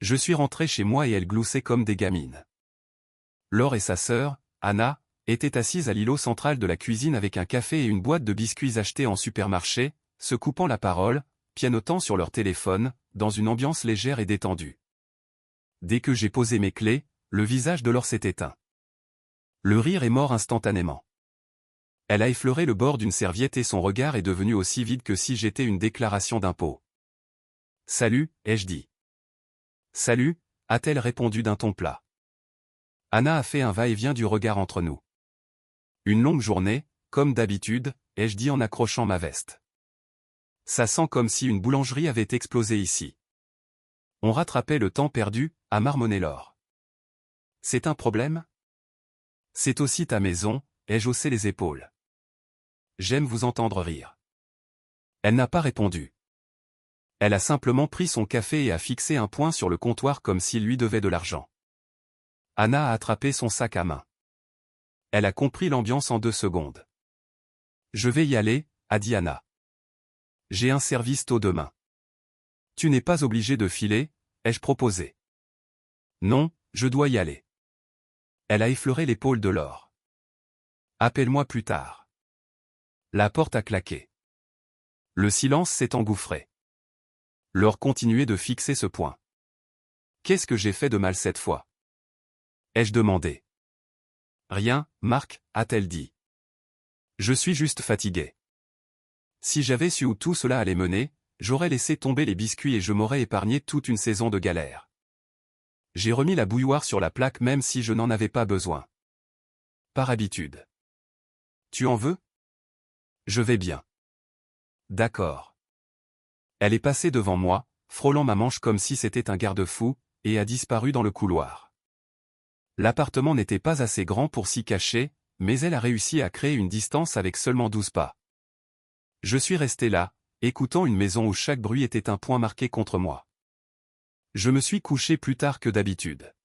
Je suis rentré chez moi et elles gloussaient comme des gamines. Laure et sa sœur, Anna, étaient assises à l'îlot central de la cuisine avec un café et une boîte de biscuits achetés en supermarché, se coupant la parole, pianotant sur leur téléphone, dans une ambiance légère et détendue. Dès que j'ai posé mes clés, le visage de Laure s'est éteint. Le rire est mort instantanément. Elle a effleuré le bord d'une serviette et son regard est devenu aussi vide que si j'étais une déclaration d'impôt. « Salut », ai-je dit. « Salut », a-t-elle répondu d'un ton plat. Anna a fait un va-et-vient du regard entre nous. « Une longue journée, comme d'habitude », ai-je dit en accrochant ma veste. « Ça sent comme si une boulangerie avait explosé ici. » On rattrapait le temps perdu, a marmonné Laure. « C'est un problème ? » « C'est aussi ta maison », ai-je haussé les épaules. « J'aime vous entendre rire. » Elle n'a pas répondu. Elle a simplement pris son café et a fixé un poing sur le comptoir comme s'il lui devait de l'argent. Anna a attrapé son sac à main. Elle a compris l'ambiance en 2 secondes. « Je vais y aller », a dit Anna. « J'ai un service tôt demain. »« Tu n'es pas obligé de filer », ai-je proposé. « Non, je dois y aller. » Elle a effleuré l'épaule de Laure. « Appelle-moi plus tard. » La porte a claqué. Le silence s'est engouffré. Laure continuait de fixer ce point. « Qu'est-ce que j'ai fait de mal cette fois ?» ai-je demandé. « Rien, Marc », a-t-elle dit. « Je suis juste fatigué. » Si j'avais su où tout cela allait mener, j'aurais laissé tomber les biscuits et je m'aurais épargné toute une saison de galère. J'ai remis la bouilloire sur la plaque même si je n'en avais pas besoin. Par habitude. Tu en veux ? Je vais bien. D'accord. Elle est passée devant moi, frôlant ma manche comme si c'était un garde-fou, et a disparu dans le couloir. L'appartement n'était pas assez grand pour s'y cacher, mais elle a réussi à créer une distance avec seulement 12 pas. Je suis resté là, écoutant une maison où chaque bruit était un point marqué contre moi. Je me suis couché plus tard que d'habitude.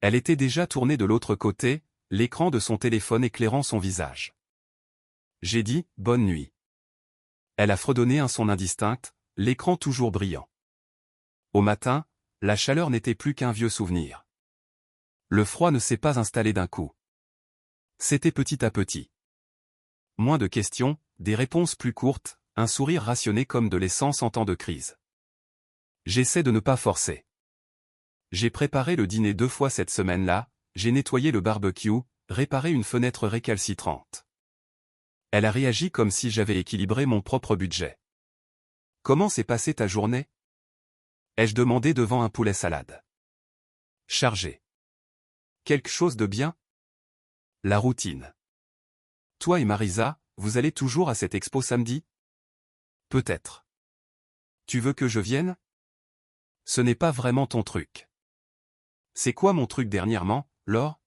Elle était déjà tournée de l'autre côté, l'écran de son téléphone éclairant son visage. J'ai dit « bonne nuit ». Elle a fredonné un son indistinct, l'écran toujours brillant. Au matin, la chaleur n'était plus qu'un vieux souvenir. Le froid ne s'est pas installé d'un coup. C'était petit à petit. Moins de questions, des réponses plus courtes, un sourire rationné comme de l'essence en temps de crise. J'essaie de ne pas forcer. J'ai préparé le dîner 2 fois cette semaine-là, j'ai nettoyé le barbecue, réparé une fenêtre récalcitrante. Elle a réagi comme si j'avais équilibré mon propre budget. « Comment s'est passée ta journée ?» ai-je demandé devant un poulet salade. « Chargé. »« Quelque chose de bien ?» ?»« La routine. »« Toi et Marisa, vous allez toujours à cette expo samedi ?»« Peut-être. »« Tu veux que je vienne ?»« Ce n'est pas vraiment ton truc. »« C'est quoi mon truc dernièrement, Laure ?»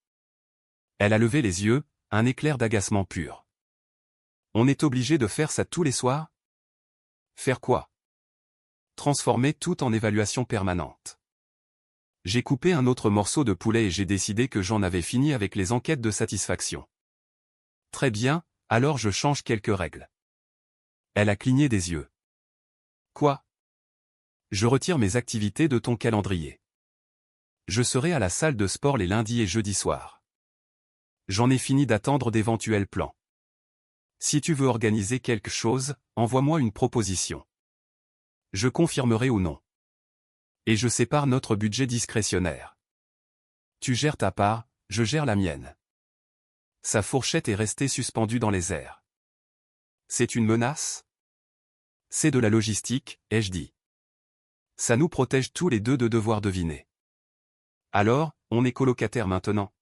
Elle a levé les yeux, un éclair d'agacement pur. « On est obligé de faire ça tous les soirs ?» Faire quoi? Transformer tout en évaluation permanente. J'ai coupé un autre morceau de poulet et j'ai décidé que j'en avais fini avec les enquêtes de satisfaction. Très bien, alors je change quelques règles. Elle a cligné des yeux. Quoi? Je retire mes activités de ton calendrier. Je serai à la salle de sport les lundis et jeudis soirs. J'en ai fini d'attendre d'éventuels plans. Si tu veux organiser quelque chose, envoie-moi une proposition. Je confirmerai ou non. Et je sépare notre budget discrétionnaire. Tu gères ta part, je gère la mienne. Sa fourchette est restée suspendue dans les airs. C'est une menace? C'est de la logistique, ai-je dit. Ça nous protège tous les deux de devoir deviner. Alors, on est colocataires maintenant.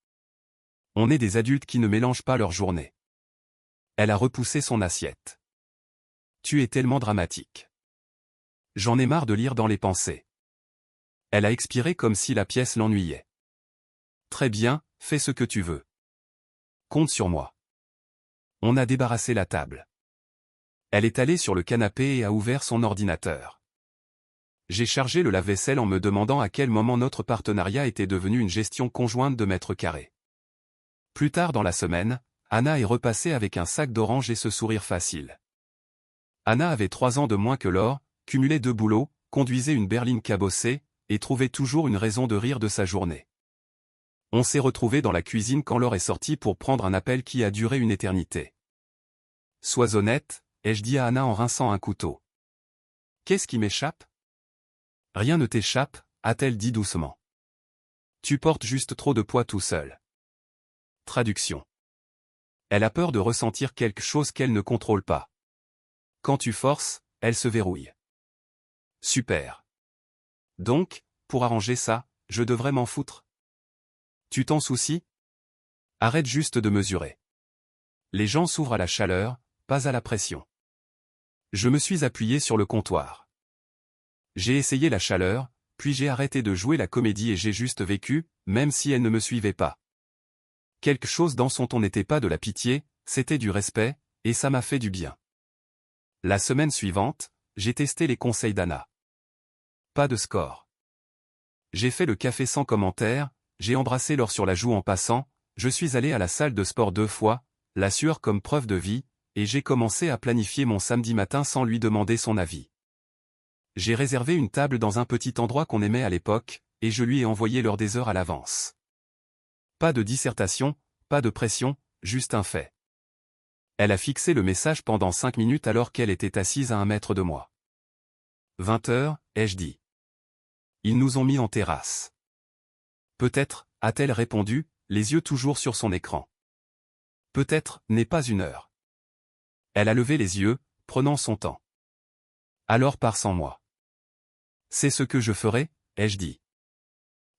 On est des adultes qui ne mélangent pas leur journée. Elle a repoussé son assiette. Tu es tellement dramatique. J'en ai marre de lire dans les pensées. Elle a expiré comme si la pièce l'ennuyait. Très bien, fais ce que tu veux. Compte sur moi. On a débarrassé la table. Elle est allée sur le canapé et a ouvert son ordinateur. J'ai chargé le lave-vaisselle en me demandant à quel moment notre partenariat était devenu une gestion conjointe de mètres carrés. Plus tard dans la semaine, Anna est repassée avec un sac d'oranges et ce sourire facile. Anna avait 3 ans de moins que Laure, cumulait 2 boulots, conduisait une berline cabossée, et trouvait toujours une raison de rire de sa journée. On s'est retrouvés dans la cuisine quand Laure est sortie pour prendre un appel qui a duré une éternité. « Sois honnête », ai-je dit à Anna en rinçant un couteau. « Qu'est-ce qui m'échappe ?»« Rien ne t'échappe », a-t-elle dit doucement. « Tu portes juste trop de poids tout seul. » Traduction. Elle a peur de ressentir quelque chose qu'elle ne contrôle pas. Quand tu forces, elle se verrouille. Super. Donc, pour arranger ça, je devrais m'en foutre. Tu t'en soucies? Arrête juste de mesurer. Les gens s'ouvrent à la chaleur, pas à la pression. Je me suis appuyé sur le comptoir. J'ai essayé la chaleur, puis j'ai arrêté de jouer la comédie et j'ai juste vécu, même si elle ne me suivait pas. Quelque chose dans son ton n'était pas de la pitié, c'était du respect, et ça m'a fait du bien. La semaine suivante, j'ai testé les conseils d'Anna. Pas de score. J'ai fait le café sans commentaire, j'ai embrassé Laure sur la joue en passant, je suis allé à la salle de sport 2 fois, la sueur comme preuve de vie, et j'ai commencé à planifier mon samedi matin sans lui demander son avis. J'ai réservé une table dans un petit endroit qu'on aimait à l'époque, et je lui ai envoyé l'heure des heures à l'avance. Pas de dissertation, pas de pression, juste un fait. Elle a fixé le message pendant 5 minutes alors qu'elle était assise à 1 mètre de moi. 20 heures, ai-je dit. Ils nous ont mis en terrasse. Peut-être, a-t-elle répondu, les yeux toujours sur son écran. Peut-être, n'est pas 1 heure. Elle a levé les yeux, prenant son temps. Alors pars sans moi. C'est ce que je ferai, ai-je dit.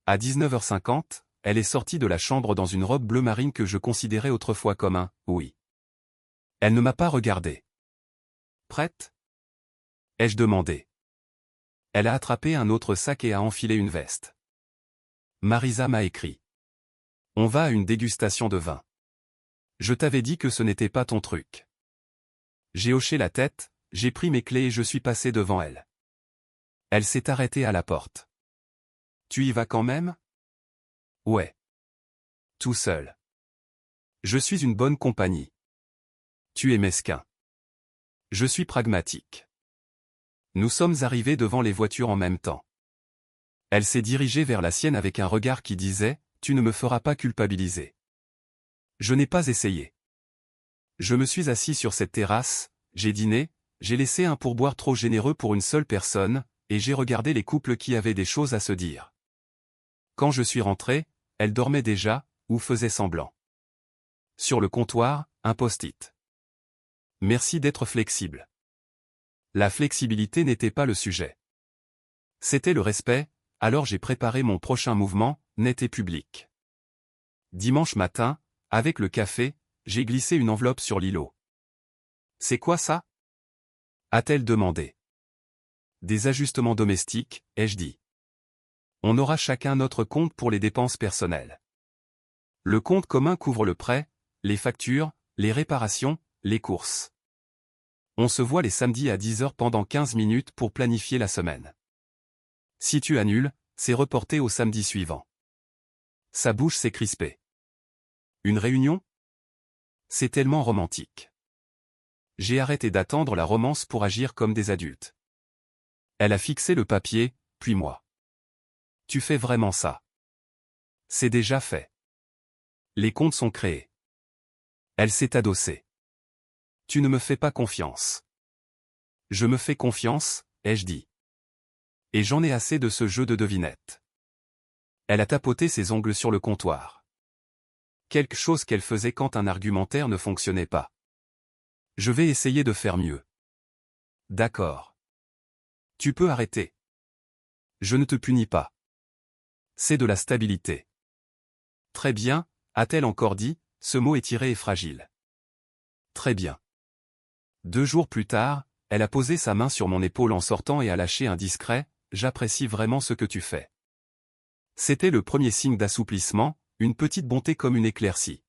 À 19h50, elle est sortie de la chambre dans une robe bleu marine que je considérais autrefois comme un « oui ». Elle ne m'a pas regardé. Prête? Ai-je demandé. Elle a attrapé un autre sac et a enfilé une veste. Marisa m'a écrit. On va à une dégustation de vin. Je t'avais dit que ce n'était pas ton truc. J'ai hoché la tête, j'ai pris mes clés et je suis passé devant elle. Elle s'est arrêtée à la porte. Tu y vas quand même? Ouais. Tout seul. Je suis une bonne compagnie. Tu es mesquin. Je suis pragmatique. Nous sommes arrivés devant les voitures en même temps. Elle s'est dirigée vers la sienne avec un regard qui disait « Tu ne me feras pas culpabiliser ». Je n'ai pas essayé. Je me suis assis sur cette terrasse, j'ai dîné, j'ai laissé un pourboire trop généreux pour une seule personne, et j'ai regardé les couples qui avaient des choses à se dire. Quand je suis rentré, elle dormait déjà, ou faisait semblant. Sur le comptoir, un post-it. Merci d'être flexible. La flexibilité n'était pas le sujet. C'était le respect, alors j'ai préparé mon prochain mouvement, net et public. Dimanche matin, avec le café, j'ai glissé une enveloppe sur l'îlot. C'est quoi ça? A-t-elle demandé. Des ajustements domestiques, ai-je dit. On aura chacun notre compte pour les dépenses personnelles. Le compte commun couvre le prêt, les factures, les réparations, les courses. On se voit les samedis à 10h pendant 15 minutes pour planifier la semaine. Si tu annules, c'est reporté au samedi suivant. Sa bouche s'est crispée. Une réunion? C'est tellement romantique. J'ai arrêté d'attendre la romance pour agir comme des adultes. Elle a fixé le papier, puis moi. Tu fais vraiment ça? C'est déjà fait. Les comptes sont créés. Elle s'est adossée. Tu ne me fais pas confiance. Je me fais confiance, ai-je dit. Et j'en ai assez de ce jeu de devinettes. Elle a tapoté ses ongles sur le comptoir. Quelque chose qu'elle faisait quand un argumentaire ne fonctionnait pas. Je vais essayer de faire mieux. D'accord. Tu peux arrêter. Je ne te punis pas. C'est de la stabilité. Très bien, a-t-elle encore dit, ce mot étiré et fragile. Très bien. 2 jours plus tard, elle a posé sa main sur mon épaule en sortant et a lâché un discret « J'apprécie vraiment ce que tu fais ». C'était le premier signe d'assouplissement, une petite bonté comme une éclaircie.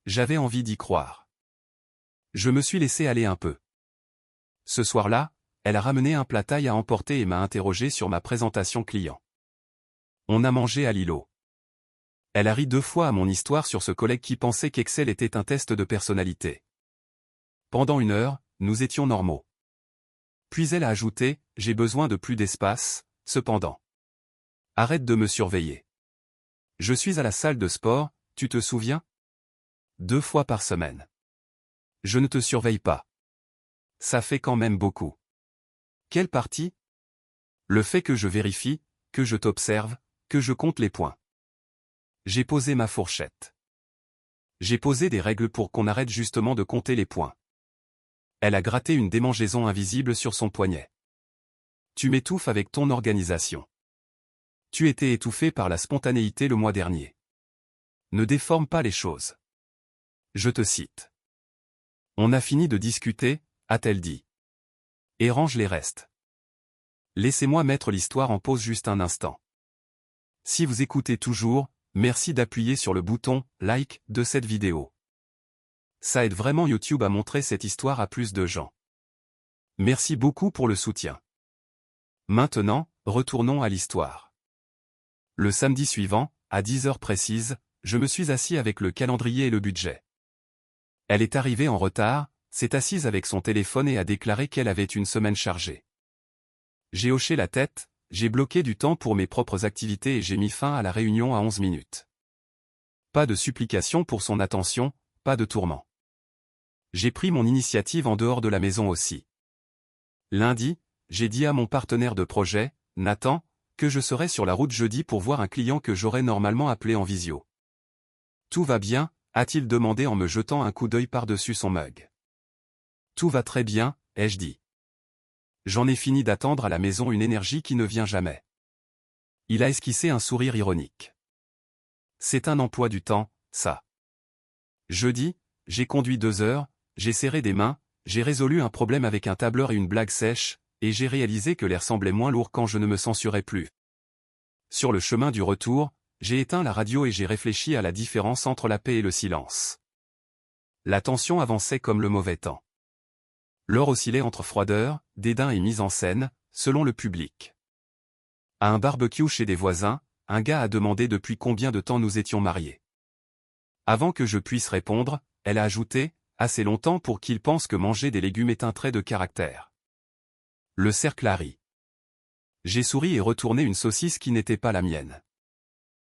J'avais envie d'y croire. Je me suis laissé aller un peu. Ce soir-là, elle a ramené un plat thaï à emporter et m'a interrogé sur ma présentation client. On a mangé à l'îlot. Elle a ri 2 fois à mon histoire sur ce collègue qui pensait qu'Excel était un test de personnalité. Pendant 1 heure, nous étions normaux. Puis elle a ajouté, j'ai besoin de plus d'espace, cependant. Arrête de me surveiller. Je suis à la salle de sport, tu te souviens? 2 fois par semaine. Je ne te surveille pas. Ça fait quand même beaucoup. Quelle partie? Le fait que je vérifie, que je t'observe, que je compte les points. J'ai posé ma fourchette. J'ai posé des règles pour qu'on arrête justement de compter les points. Elle a gratté une démangeaison invisible sur son poignet. Tu m'étouffes avec ton organisation. Tu étais étouffé par la spontanéité le mois dernier. Ne déforme pas les choses. Je te cite. On a fini de discuter, a-t-elle dit. Et range les restes. Laissez-moi mettre l'histoire en pause juste un instant. Si vous écoutez toujours, merci d'appuyer sur le bouton « like » de cette vidéo. Ça aide vraiment YouTube à montrer cette histoire à plus de gens. Merci beaucoup pour le soutien. Maintenant, retournons à l'histoire. Le samedi suivant, à 10 heures précises, je me suis assis avec le calendrier et le budget. Elle est arrivée en retard, s'est assise avec son téléphone et a déclaré qu'elle avait une semaine chargée. J'ai hoché la tête, j'ai bloqué du temps pour mes propres activités et j'ai mis fin à la réunion à 11 minutes. Pas de supplication pour son attention, pas de tourment. J'ai pris mon initiative en dehors de la maison aussi. Lundi, j'ai dit à mon partenaire de projet, Nathan, que je serais sur la route jeudi pour voir un client que j'aurais normalement appelé en visio. Tout va bien, a-t-il demandé en me jetant un coup d'œil par-dessus son mug. Tout va très bien, ai-je dit. J'en ai fini d'attendre à la maison une énergie qui ne vient jamais. Il a esquissé un sourire ironique. C'est un emploi du temps, ça. Jeudi, j'ai conduit 2 heures, j'ai serré des mains, j'ai résolu un problème avec un tableur et une blague sèche, et j'ai réalisé que l'air semblait moins lourd quand je ne me censurais plus. Sur le chemin du retour, j'ai éteint la radio et j'ai réfléchi à la différence entre la paix et le silence. La tension avançait comme le mauvais temps. L'heure oscillait entre froideur, dédain et mise en scène, selon le public. À un barbecue chez des voisins, un gars a demandé depuis combien de temps nous étions mariés. Avant que je puisse répondre, elle a ajouté, assez longtemps pour qu'il pense que manger des légumes est un trait de caractère. Le cercle a ri. J'ai souri et retourné une saucisse qui n'était pas la mienne.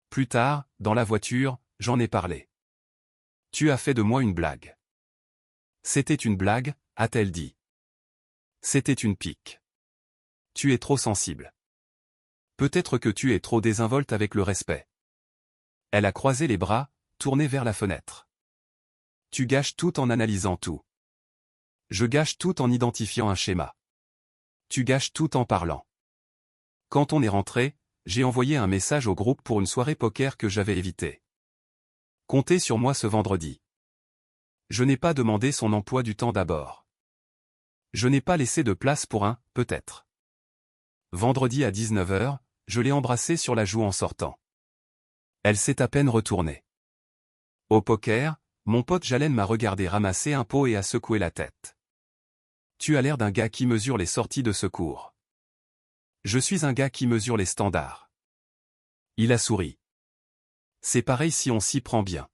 Plus tard, dans la voiture, j'en ai parlé. Tu as fait de moi une blague. C'était une blague, a-t-elle dit. C'était une pique. Tu es trop sensible. Peut-être que tu es trop désinvolte avec le respect. Elle a croisé les bras, tourné vers la fenêtre. Tu gâches tout en analysant tout. Je gâche tout en identifiant un schéma. Tu gâches tout en parlant. Quand on est rentré, j'ai envoyé un message au groupe pour une soirée poker que j'avais évitée. Comptez sur moi ce vendredi. Je n'ai pas demandé son emploi du temps d'abord. Je n'ai pas laissé de place pour un « peut-être ». Vendredi à 19 h, je l'ai embrassée sur la joue en sortant. Elle s'est à peine retournée. Au poker, mon pote Jalen m'a regardé ramasser un pot et a secoué la tête. Tu as l'air d'un gars qui mesure les sorties de secours. Je suis un gars qui mesure les standards. Il a souri. C'est pareil si on s'y prend bien.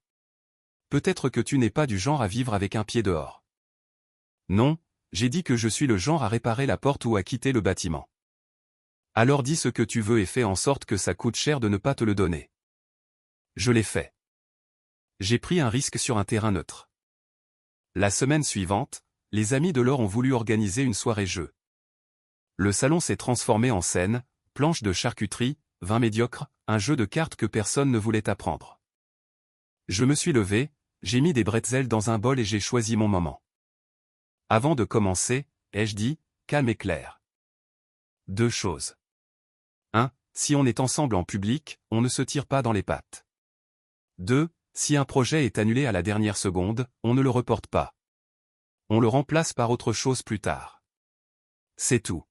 Peut-être que tu n'es pas du genre à vivre avec un pied dehors. Non, j'ai dit que je suis le genre à réparer la porte ou à quitter le bâtiment. Alors dis ce que tu veux et fais en sorte que ça coûte cher de ne pas te le donner. Je l'ai fait. J'ai pris un risque sur un terrain neutre. La semaine suivante, les amis de Laure ont voulu organiser une soirée-jeu. Le salon s'est transformé en scène, planche de charcuterie, vin médiocre, un jeu de cartes que personne ne voulait apprendre. Je me suis levé, j'ai mis des bretzels dans un bol et j'ai choisi mon moment. Avant de commencer, ai-je dit, calme et clair. 2 choses. 1. Si on est ensemble en public, on ne se tire pas dans les pattes. 2. Si un projet est annulé à la dernière seconde, on ne le reporte pas. On le remplace par autre chose plus tard. C'est tout.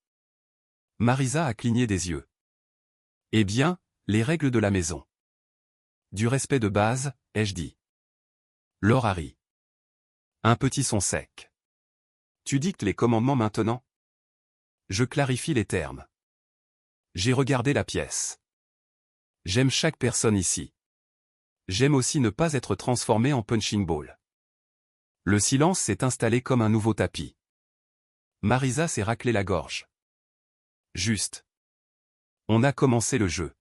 Marisa a cligné des yeux. Eh bien, les règles de la maison. Du respect de base, ai-je dit. Laure a ri. Un petit son sec. Tu dictes les commandements maintenant? Je clarifie les termes. J'ai regardé la pièce. J'aime chaque personne ici. J'aime aussi ne pas être transformé en punching ball. Le silence s'est installé comme un nouveau tapis. Marisa s'est raclé la gorge. Juste. On a commencé le jeu.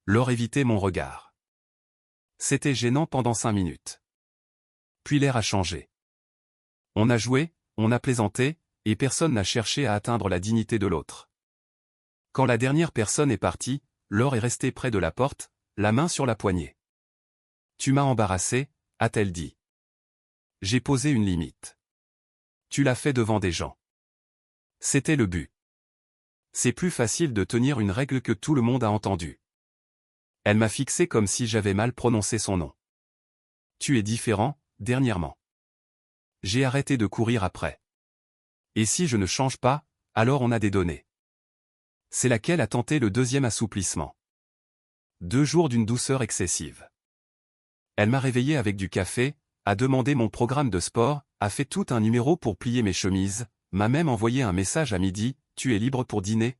Laure évitait mon regard. C'était gênant pendant 5 minutes. Puis l'air a changé. On a joué, on a plaisanté, et personne n'a cherché à atteindre la dignité de l'autre. Quand la dernière personne est partie, Laure est restée près de la porte, la main sur la poignée. Tu m'as embarrassé, a-t-elle dit. J'ai posé une limite. Tu l'as fait devant des gens. C'était le but. C'est plus facile de tenir une règle que tout le monde a entendue. Elle m'a fixé comme si j'avais mal prononcé son nom. Tu es différent, dernièrement. J'ai arrêté de courir après. Et si je ne change pas, alors on a des données. C'est laquelle a tenté le deuxième assouplissement. 2 jours d'une douceur excessive. Elle m'a réveillé avec du café, a demandé mon programme de sport, a fait tout un numéro pour plier mes chemises, m'a même envoyé un message à midi, tu es libre pour dîner?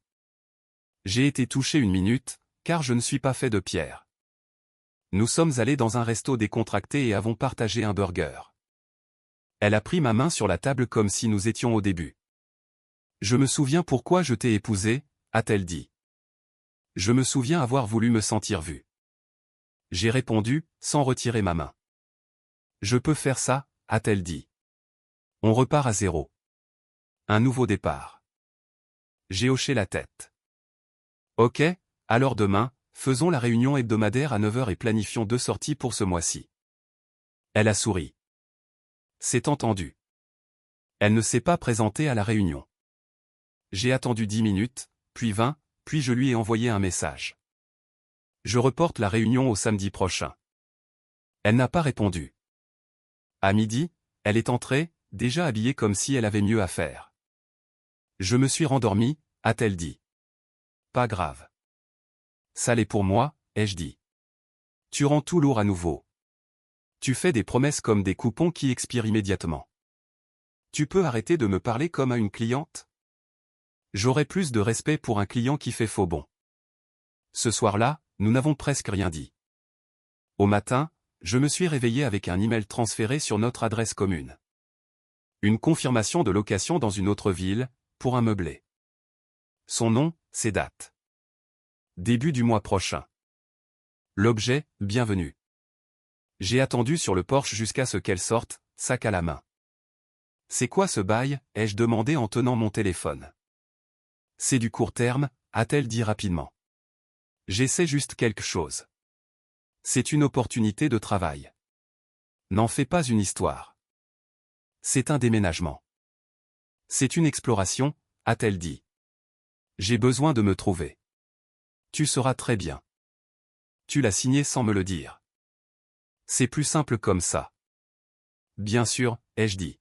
J'ai été touché 1 minute, car je ne suis pas fait de pierre. Nous sommes allés dans un resto décontracté et avons partagé un burger. Elle a pris ma main sur la table comme si nous étions au début. Je me souviens pourquoi je t'ai épousé, a-t-elle dit. Je me souviens avoir voulu me sentir vu. J'ai répondu, sans retirer ma main. Je peux faire ça, a-t-elle dit. On repart à zéro. Un nouveau départ. J'ai hoché la tête. Ok, alors demain, faisons la réunion hebdomadaire à 9 h et planifions 2 sorties pour ce mois-ci. Elle a souri. C'est entendu. Elle ne s'est pas présentée à la réunion. J'ai attendu 10 minutes, puis 20, puis je lui ai envoyé un message. Je reporte la réunion au samedi prochain. Elle n'a pas répondu. À midi, elle est entrée, déjà habillée comme si elle avait mieux à faire. Je me suis rendormi, a-t-elle dit. Pas grave. Ça l'est pour moi, ai-je dit. Tu rends tout lourd à nouveau. Tu fais des promesses comme des coupons qui expirent immédiatement. Tu peux arrêter de me parler comme à une cliente? J'aurais plus de respect pour un client qui fait faux bond. Ce soir-là, nous n'avons presque rien dit. Au matin, je me suis réveillé avec un email transféré sur notre adresse commune. Une confirmation de location dans une autre ville, pour un meublé. Son nom, ses dates. Début du mois prochain. L'objet, bienvenue. J'ai attendu sur le porche jusqu'à ce qu'elle sorte, sac à la main. C'est quoi ce bail, ai-je demandé en tenant mon téléphone. C'est du court terme, a-t-elle dit rapidement. J'essaie juste quelque chose. C'est une opportunité de travail. N'en fais pas une histoire. C'est un déménagement. C'est une exploration, a-t-elle dit. J'ai besoin de me trouver. Tu seras très bien. Tu l'as signé sans me le dire. C'est plus simple comme ça. Bien sûr, ai-je dit.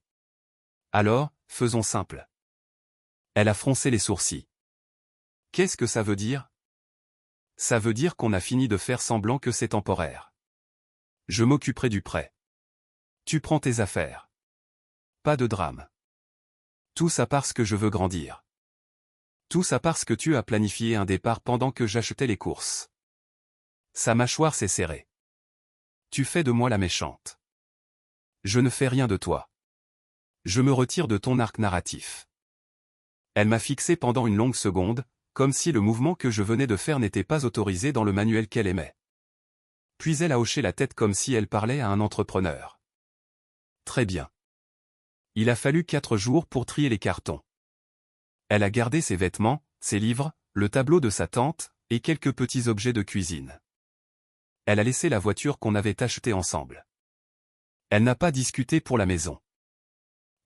Alors, faisons simple. Elle a froncé les sourcils. Qu'est-ce que ça veut dire? Ça veut dire qu'on a fini de faire semblant que c'est temporaire. Je m'occuperai du prêt. Tu prends tes affaires. Pas de drame. Tout ça parce que je veux grandir. Tout ça parce que tu as planifié un départ pendant que j'achetais les courses. Sa mâchoire s'est serrée. Tu fais de moi la méchante. Je ne fais rien de toi. Je me retire de ton arc narratif. Elle m'a fixé pendant une longue seconde, comme si le mouvement que je venais de faire n'était pas autorisé dans le manuel qu'elle aimait. Puis elle a hoché la tête comme si elle parlait à un entrepreneur. Très bien. Il a fallu 4 jours pour trier les cartons. Elle a gardé ses vêtements, ses livres, le tableau de sa tante, et quelques petits objets de cuisine. Elle a laissé la voiture qu'on avait achetée ensemble. Elle n'a pas discuté pour la maison.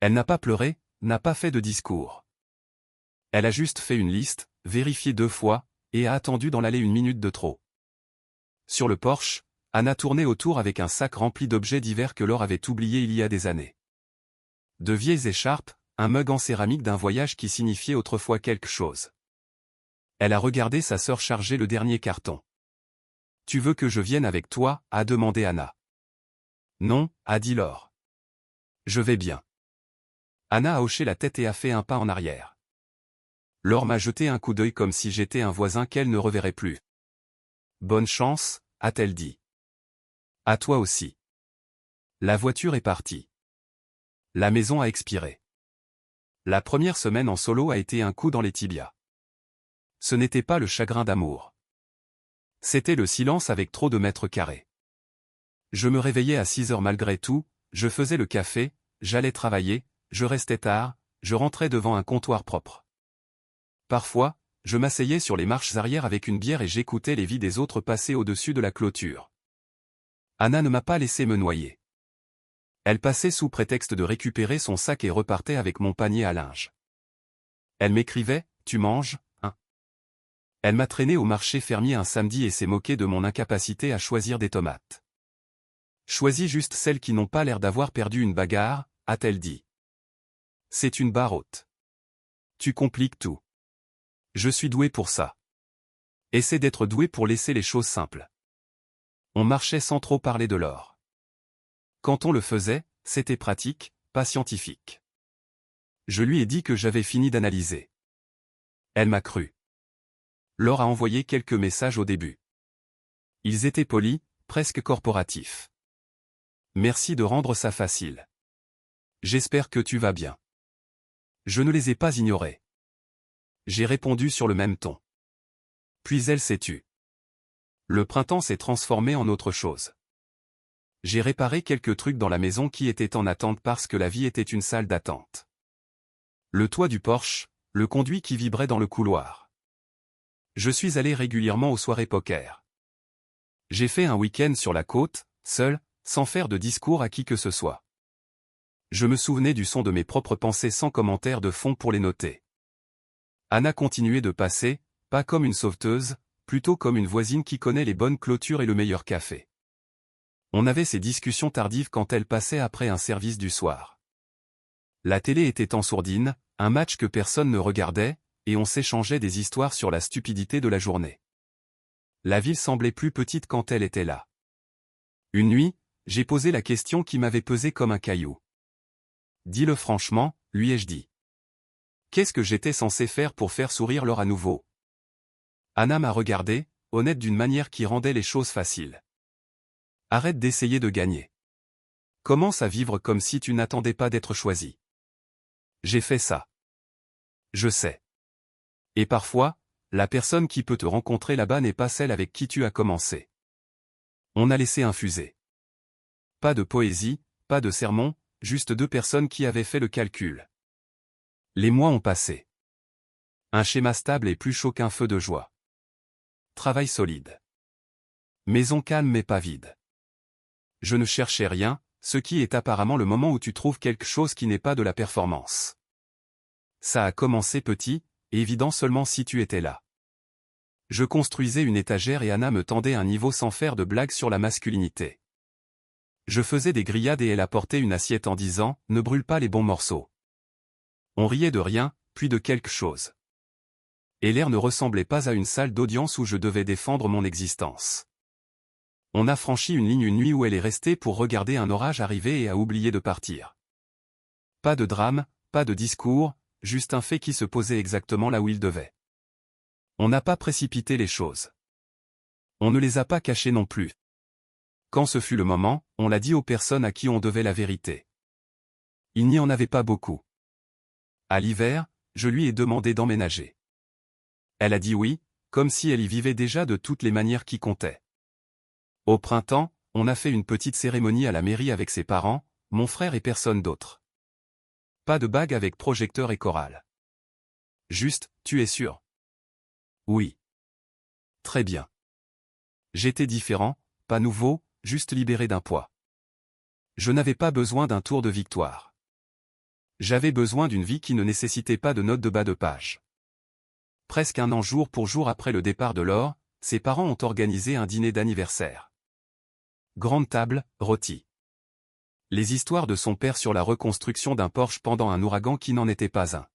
Elle n'a pas pleuré, n'a pas fait de discours. Elle a juste fait une liste, vérifié 2 fois, et a attendu dans l'allée 1 minute de trop. Sur le porche, Anna tournait autour avec un sac rempli d'objets divers que Laure avait oubliés il y a des années. De vieilles écharpes, un mug en céramique d'un voyage qui signifiait autrefois quelque chose. Elle a regardé sa sœur charger le dernier carton. « Tu veux que je vienne avec toi ?» a demandé Anna. « Non » a dit Laure. « Je vais bien. » Anna a hoché la tête et a fait un pas en arrière. Laure m'a jeté un coup d'œil comme si j'étais un voisin qu'elle ne reverrait plus. « Bonne chance » a-t-elle dit. « À toi aussi. » La voiture est partie. La maison a expiré. La première semaine en solo a été un coup dans les tibias. Ce n'était pas le chagrin d'amour. C'était le silence avec trop de mètres carrés. Je me réveillais à 6 heures malgré tout, je faisais le café, j'allais travailler, je restais tard, je rentrais devant un comptoir propre. Parfois, je m'asseyais sur les marches arrière avec une bière et j'écoutais les vies des autres passer au-dessus de la clôture. Anna ne m'a pas laissé me noyer. Elle passait sous prétexte de récupérer son sac et repartait avec mon panier à linge. Elle m'écrivait « Tu manges, hein ?» Elle m'a traîné au marché fermier un samedi et s'est moquée de mon incapacité à choisir des tomates. « Choisis juste celles qui n'ont pas l'air d'avoir perdu une bagarre », a-t-elle dit. C'est une barre haute. Tu compliques tout. Je suis doué pour ça. Essaie d'être doué pour laisser les choses simples. On marchait sans trop parler de l'or. Quand on le faisait, c'était pratique, pas scientifique. Je lui ai dit que j'avais fini d'analyser. Elle m'a cru. Laure a envoyé quelques messages au début. Ils étaient polis, presque corporatifs. Merci de rendre ça facile. J'espère que tu vas bien. Je ne les ai pas ignorés. J'ai répondu sur le même ton. Puis elle s'est tue. Le printemps s'est transformé en autre chose. J'ai réparé quelques trucs dans la maison qui étaient en attente parce que la vie était une salle d'attente. Le toit du Porsche, le conduit qui vibrait dans le couloir. Je suis allé régulièrement aux soirées poker. J'ai fait un week-end sur la côte, seul, sans faire de discours à qui que ce soit. Je me souvenais du son de mes propres pensées sans commentaire de fond pour les noter. Anna continuait de passer, pas comme une sauveteuse, plutôt comme une voisine qui connaît les bonnes clôtures et le meilleur café. On avait ces discussions tardives quand elle passait après un service du soir. La télé était en sourdine, un match que personne ne regardait, et on s'échangeait des histoires sur la stupidité de la journée. La ville semblait plus petite quand elle était là. Une nuit, j'ai posé la question qui m'avait pesé comme un caillou. Dis-le franchement, lui ai-je dit. Qu'est-ce que j'étais censé faire pour faire sourire Laure à nouveau? Anna m'a regardé, honnête d'une manière qui rendait les choses faciles. Arrête d'essayer de gagner. Commence à vivre comme si tu n'attendais pas d'être choisi. J'ai fait ça. Je sais. Et parfois, la personne qui peut te rencontrer là-bas n'est pas celle avec qui tu as commencé. On a laissé infuser. Pas de poésie, pas de sermon, juste deux personnes qui avaient fait le calcul. Les mois ont passé. Un schéma stable est plus chaud qu'un feu de joie. Travail solide. Maison calme mais pas vide. Je ne cherchais rien, ce qui est apparemment le moment où tu trouves quelque chose qui n'est pas de la performance. Ça a commencé petit, évident seulement si tu étais là. Je construisais une étagère et Anna me tendait un niveau sans faire de blagues sur la masculinité. Je faisais des grillades et elle apportait une assiette en disant « Ne brûle pas les bons morceaux ». On riait de rien, puis de quelque chose. Et l'air ne ressemblait pas à une salle d'audience où je devais défendre mon existence. On a franchi une ligne une nuit où elle est restée pour regarder un orage arriver et a oublié de partir. Pas de drame, pas de discours, juste un fait qui se posait exactement là où il devait. On n'a pas précipité les choses. On ne les a pas cachées non plus. Quand ce fut le moment, on l'a dit aux personnes à qui on devait la vérité. Il n'y en avait pas beaucoup. À l'hiver, je lui ai demandé d'emménager. Elle a dit oui, comme si elle y vivait déjà de toutes les manières qui comptaient. Au printemps, on a fait une petite cérémonie à la mairie avec ses parents, mon frère et personne d'autre. Pas de bague avec projecteur et chorale. Juste, tu es sûr? Oui. Très bien. J'étais différent, pas nouveau, juste libéré d'un poids. Je n'avais pas besoin d'un tour de victoire. J'avais besoin d'une vie qui ne nécessitait pas de notes de bas de page. Presque un an jour pour jour après le départ de Laure, ses parents ont organisé un dîner d'anniversaire. Grande table, rôti. Les histoires de son père sur la reconstruction d'un Porsche pendant un ouragan qui n'en était pas un.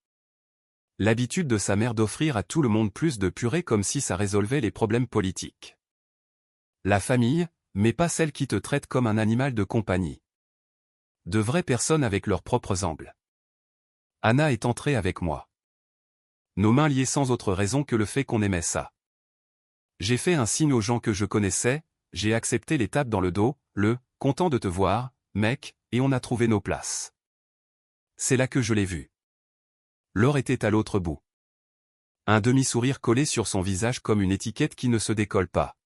L'habitude de sa mère d'offrir à tout le monde plus de purée comme si ça résolvait les problèmes politiques. La famille, mais pas celle qui te traite comme un animal de compagnie. De vraies personnes avec leurs propres angles. Anna est entrée avec moi. Nos mains liées sans autre raison que le fait qu'on aimait ça. J'ai fait un signe aux gens que je connaissais, j'ai accepté les tapes dans le dos, content de te voir, mec, et on a trouvé nos places. C'est là que je l'ai vue. Laure était à l'autre bout. Un demi-sourire collé sur son visage comme une étiquette qui ne se décolle pas.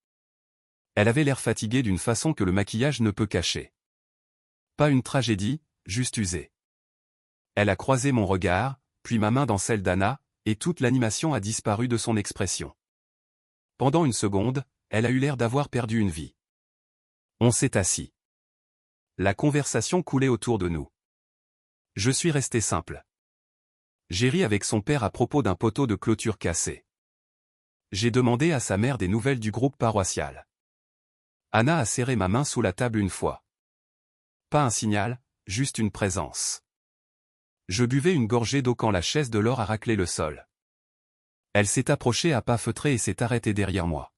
Elle avait l'air fatiguée d'une façon que le maquillage ne peut cacher. Pas une tragédie, juste usée. Elle a croisé mon regard, puis ma main dans celle d'Anna, et toute l'animation a disparu de son expression. Pendant une seconde, elle a eu l'air d'avoir perdu une vie. On s'est assis. La conversation coulait autour de nous. Je suis resté simple. J'ai ri avec son père à propos d'un poteau de clôture cassé. J'ai demandé à sa mère des nouvelles du groupe paroissial. Anna a serré ma main sous la table une fois. Pas un signal, juste une présence. Je buvais une gorgée d'eau quand la chaise de Laure a raclé le sol. Elle s'est approchée à pas feutrés et s'est arrêtée derrière moi.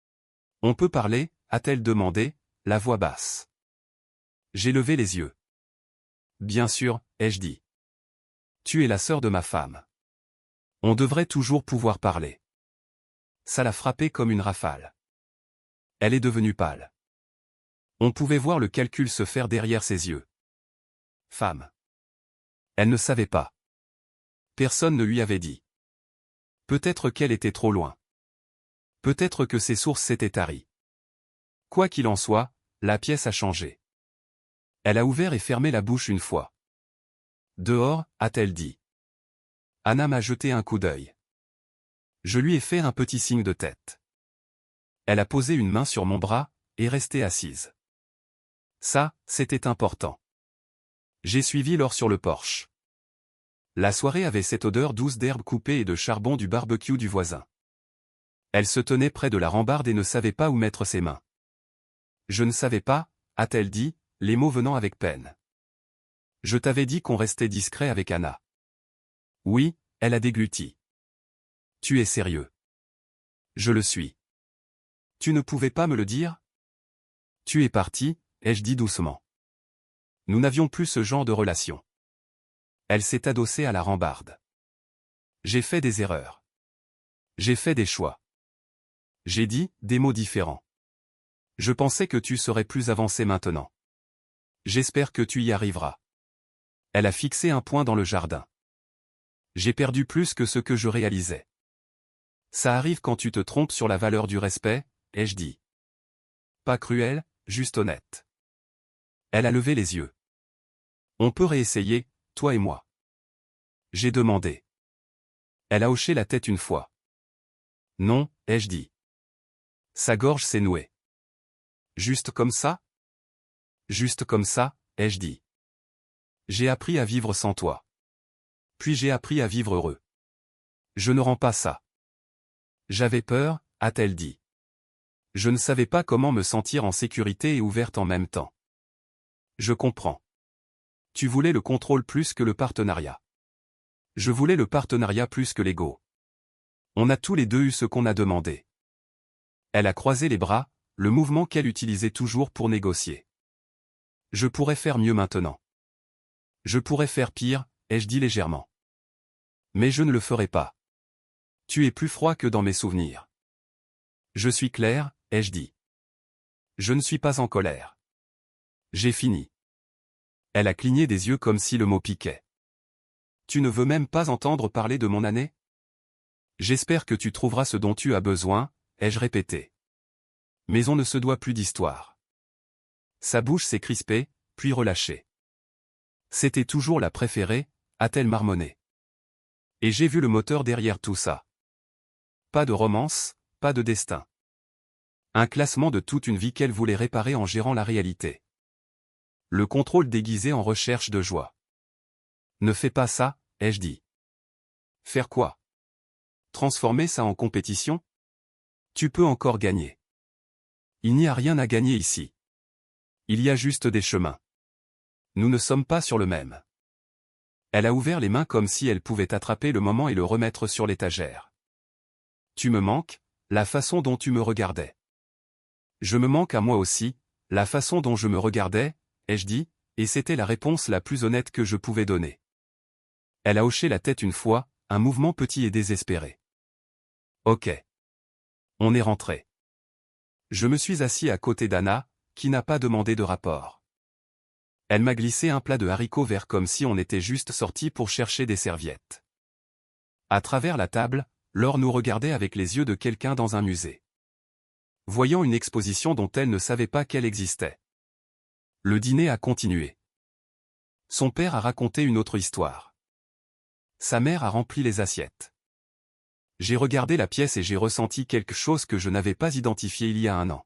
« On peut parler ?» a-t-elle demandé, la voix basse. J'ai levé les yeux. « Bien sûr », ai-je dit. « Tu es la sœur de ma femme. On devrait toujours pouvoir parler. » Ça l'a frappée comme une rafale. Elle est devenue pâle. On pouvait voir le calcul se faire derrière ses yeux. Femme. Elle ne savait pas. Personne ne lui avait dit. Peut-être qu'elle était trop loin. Peut-être que ses sources s'étaient taries. Quoi qu'il en soit, la pièce a changé. Elle a ouvert et fermé la bouche une fois. Dehors, a-t-elle dit. Anna m'a jeté un coup d'œil. Je lui ai fait un petit signe de tête. Elle a posé une main sur mon bras, et est restée assise. Ça, c'était important. J'ai suivi Laure sur le porche. La soirée avait cette odeur douce d'herbe coupée et de charbon du barbecue du voisin. Elle se tenait près de la rambarde et ne savait pas où mettre ses mains. Je ne savais pas, a-t-elle dit, les mots venant avec peine. Je t'avais dit qu'on restait discret avec Anna. Oui, elle a dégluti. Tu es sérieux. Je le suis. Tu ne pouvais pas me le dire? Tu es parti, ai-je dit doucement. Nous n'avions plus ce genre de relation. Elle s'est adossée à la rambarde. J'ai fait des erreurs. J'ai fait des choix. J'ai dit des mots différents. Je pensais que tu serais plus avancé maintenant. J'espère que tu y arriveras. Elle a fixé un point dans le jardin. J'ai perdu plus que ce que je réalisais. Ça arrive quand tu te trompes sur la valeur du respect, ai-je dit. Pas cruel, juste honnête. Elle a levé les yeux. On peut réessayer, toi et moi. J'ai demandé. Elle a hoché la tête une fois. Non, ai-je dit. Sa gorge s'est nouée. Juste comme ça? Juste comme ça, ai-je dit. J'ai appris à vivre sans toi. Puis j'ai appris à vivre heureux. Je ne rends pas ça. J'avais peur, a-t-elle dit. Je ne savais pas comment me sentir en sécurité et ouverte en même temps. Je comprends. Tu voulais le contrôle plus que le partenariat. Je voulais le partenariat plus que l'ego. On a tous les deux eu ce qu'on a demandé. Elle a croisé les bras, le mouvement qu'elle utilisait toujours pour négocier. Je pourrais faire mieux maintenant. Je pourrais faire pire, ai-je dit légèrement. Mais je ne le ferai pas. Tu es plus froid que dans mes souvenirs. Je suis clair, ai-je dit. Je ne suis pas en colère. J'ai fini. Elle a cligné des yeux comme si le mot piquait. Tu ne veux même pas entendre parler de mon année? J'espère que tu trouveras ce dont tu as besoin, ai-je répété. Mais on ne se doit plus d'histoire. Sa bouche s'est crispée, puis relâchée. C'était toujours la préférée, a-t-elle marmonné. Et j'ai vu le moteur derrière tout ça. Pas de romance, pas de destin. Un classement de toute une vie qu'elle voulait réparer en gérant la réalité. Le contrôle déguisé en recherche de joie. Ne fais pas ça, ai-je dit. Faire quoi? Transformer ça en compétition? Tu peux encore gagner. Il n'y a rien à gagner ici. Il y a juste des chemins. Nous ne sommes pas sur le même. Elle a ouvert les mains comme si elle pouvait attraper le moment et le remettre sur l'étagère. Tu me manques, la façon dont tu me regardais. Je me manque à moi aussi, la façon dont je me regardais, ai-je dit, et c'était la réponse la plus honnête que je pouvais donner. Elle a hoché la tête une fois, un mouvement petit et désespéré. Ok. On est rentré. Je me suis assis à côté d'Anna, qui n'a pas demandé de rapport. Elle m'a glissé un plat de haricots verts comme si on était juste sorti pour chercher des serviettes. À travers la table, Laure nous regardait avec les yeux de quelqu'un dans un musée. voyant une exposition dont elle ne savait pas qu'elle existait. Le dîner a continué. Son père a raconté une autre histoire. Sa mère a rempli les assiettes. J'ai regardé la pièce et j'ai ressenti quelque chose que je n'avais pas identifié il y a un an.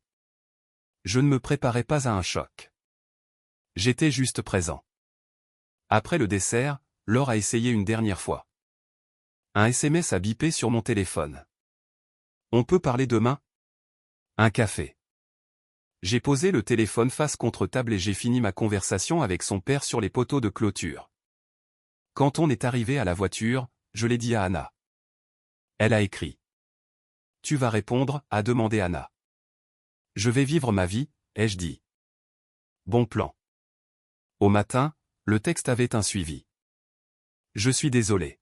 Je ne me préparais pas à un choc. J'étais juste présent. Après le dessert, Laure a essayé une dernière fois. Un SMS a bipé sur mon téléphone. On peut parler demain? Un café. J'ai posé le téléphone face contre table et j'ai fini ma conversation avec son père sur les poteaux de clôture. Quand on est arrivé à la voiture, je l'ai dit à Anna. Elle a écrit. Tu vas répondre, a demandé Anna. Je vais vivre ma vie, ai-je dit. Bon plan. Au matin, le texte avait un suivi. Je suis désolé.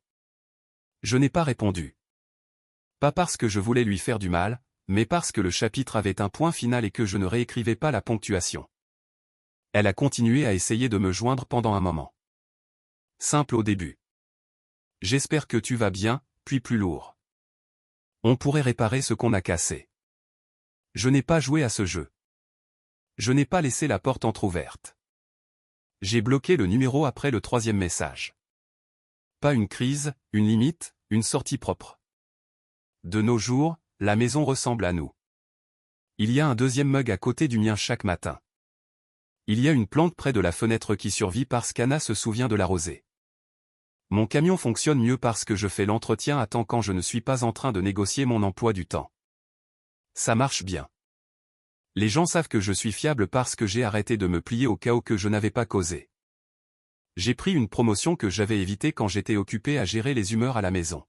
Je n'ai pas répondu. Pas parce que je voulais lui faire du mal, mais parce que le chapitre avait un point final et que je ne réécrivais pas la ponctuation. Elle a continué à essayer de me joindre pendant un moment. Simple au début. J'espère que tu vas bien, puis plus lourd. On pourrait réparer ce qu'on a cassé. Je n'ai pas joué à ce jeu. Je n'ai pas laissé la porte entr'ouverte. J'ai bloqué le numéro après le 3e message. Pas une crise, une limite, une sortie propre. De nos jours, la maison ressemble à nous. Il y a un 2e mug à côté du mien chaque matin. Il y a une plante près de la fenêtre qui survit parce qu'Anna se souvient de l'arroser. Mon camion fonctionne mieux parce que je fais l'entretien à temps quand je ne suis pas en train de négocier mon emploi du temps. Ça marche bien. Les gens savent que je suis fiable parce que j'ai arrêté de me plier au chaos que je n'avais pas causé. J'ai pris une promotion que j'avais évitée quand j'étais occupé à gérer les humeurs à la maison.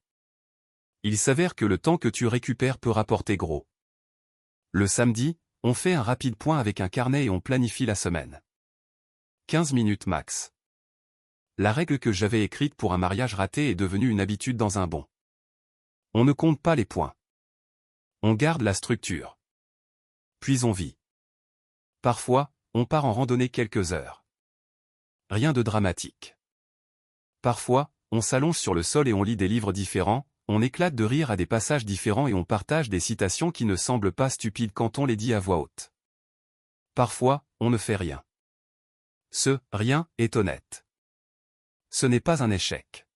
Il s'avère que le temps que tu récupères peut rapporter gros. Le samedi, on fait un rapide point avec un carnet et on planifie la semaine. 15 minutes max. La règle que j'avais écrite pour un mariage raté est devenue une habitude dans un bon. On ne compte pas les points. On garde la structure. Puis on vit. Parfois, on part en randonnée quelques heures. Rien de dramatique. Parfois, on s'allonge sur le sol et on lit des livres différents, on éclate de rire à des passages différents et on partage des citations qui ne semblent pas stupides quand on les dit à voix haute. Parfois, on ne fait rien. Ce « rien » est honnête. Ce n'est pas un échec.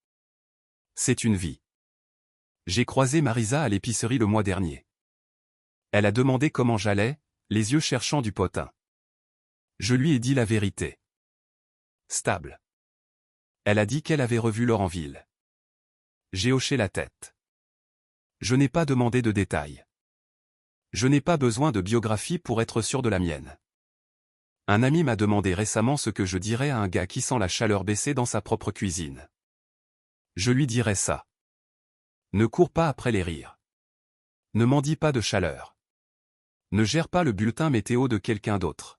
C'est une vie. J'ai croisé Marisa à l'épicerie le mois dernier. Elle a demandé comment j'allais, les yeux cherchant du potin. Je lui ai dit la vérité. Stable. Elle a dit qu'elle avait revu Laure en ville. J'ai hoché la tête. Je n'ai pas demandé de détails. Je n'ai pas besoin de biographie pour être sûr de la mienne. Un ami m'a demandé récemment ce que je dirais à un gars qui sent la chaleur baisser dans sa propre cuisine. Je lui dirais ça. Ne cours pas après les rires. Ne m'en dis pas de chaleur. Ne gère pas le bulletin météo de quelqu'un d'autre.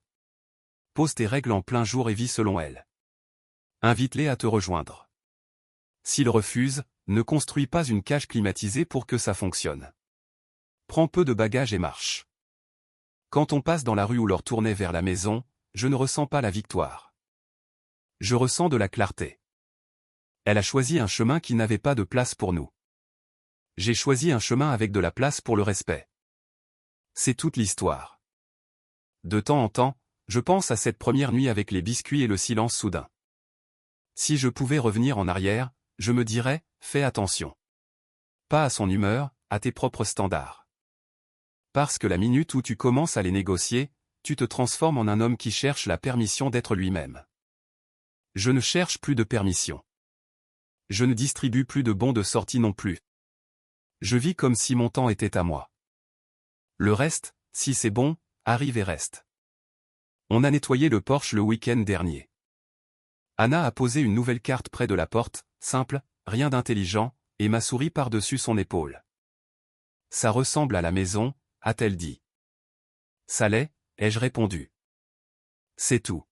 Pose tes règles en plein jour et vis selon elles. Invite-les à te rejoindre. S'ils refusent, ne construis pas une cage climatisée pour que ça fonctionne. Prends peu de bagages et marche. Quand on passe dans la rue ou leur tournait vers la maison, je ne ressens pas la victoire. Je ressens de la clarté. Elle a choisi un chemin qui n'avait pas de place pour nous. J'ai choisi un chemin avec de la place pour le respect. C'est toute l'histoire. De temps en temps, je pense à cette première nuit avec les biscuits et le silence soudain. Si je pouvais revenir en arrière, je me dirais, fais attention. Pas à son humeur, à tes propres standards. Parce que la minute où tu commences à les négocier, tu te transformes en un homme qui cherche la permission d'être lui-même. Je ne cherche plus de permission. Je ne distribue plus de bons de sortie non plus. Je vis comme si mon temps était à moi. Le reste, si c'est bon, arrive et reste. On a nettoyé le porche le week-end dernier. Anna a posé une nouvelle carte près de la porte, simple, rien d'intelligent, et m'a souri par-dessus son épaule. Ça ressemble à la maison, a-t-elle dit. Ça l'est, ai-je répondu. C'est tout.